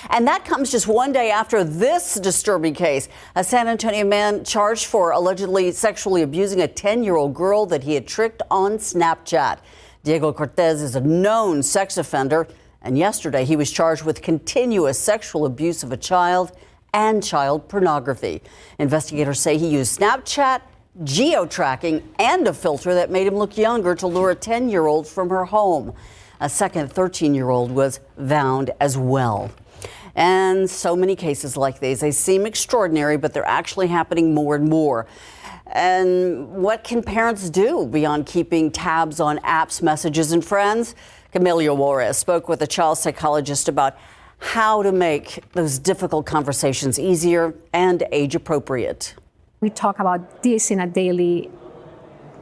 And that comes just one day after this disturbing case. A San Antonio man charged for allegedly sexually abusing a 10-year-old girl that he had tricked on Snapchat. Diego Cortez is a known sex offender, and yesterday he was charged with continuous sexual abuse of a child and child pornography. Investigators say he used Snapchat, geo-tracking, and a filter that made him look younger to lure a 10-year-old from her home. A second 13-year-old was found as well. And so many cases like these, they seem extraordinary, but they're actually happening more and more. And what can parents do beyond keeping tabs on apps, messages, and friends? Camila Juarez spoke with a child psychologist about how to make those difficult conversations easier and age appropriate. We talk about this in a daily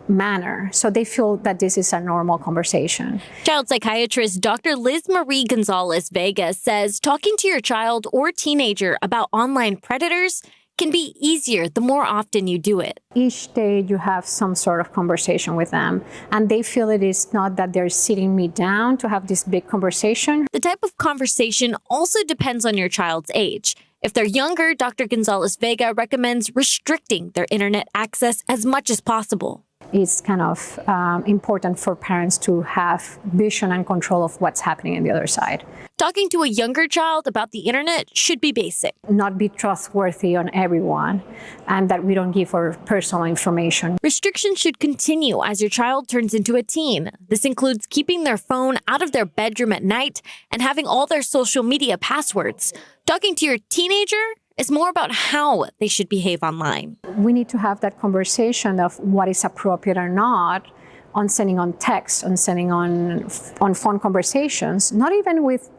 manner, so they feel that this is a normal conversation. Child psychiatrist Dr. Liz Marie Gonzalez Vega says talking to your child or teenager about online predators can be easier the more often you do it. Each day you have some sort of conversation with them, and they feel it is not that they're sitting me down to have this big conversation. The type of conversation also depends on your child's age. If they're younger, Dr. Gonzalez Vega recommends restricting their internet access as much as possible. It's kind of important for parents to have vision and control of what's happening on the other side. Talking to a younger child about the internet should be basic. Not be trustworthy on everyone, and that we don't give our personal information. Restrictions should continue as your child turns into a teen. This includes keeping their phone out of their bedroom at night and having all their social media passwords. Talking to your teenager is more about how they should behave online. We need to have that conversation of what is appropriate or not on sending on text, on sending on phone conversations, not even with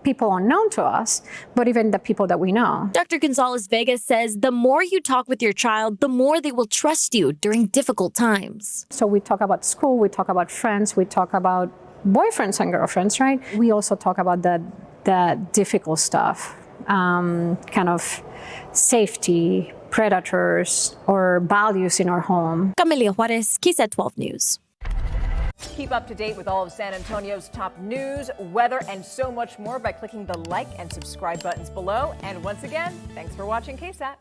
people unknown to us, but even the people that we know. Dr. Gonzalez Vega says the more you talk with your child, the more they will trust you during difficult times. So we talk about school, we talk about friends, we talk about boyfriends and girlfriends, right? We also talk about the difficult stuff. Kind of safety, predators, or values in our home. Camila Juarez, KSAT 12 News. Keep up to date with all of San Antonio's top news, weather, and so much more by clicking the like and subscribe buttons below. And once again, thanks for watching KSAT.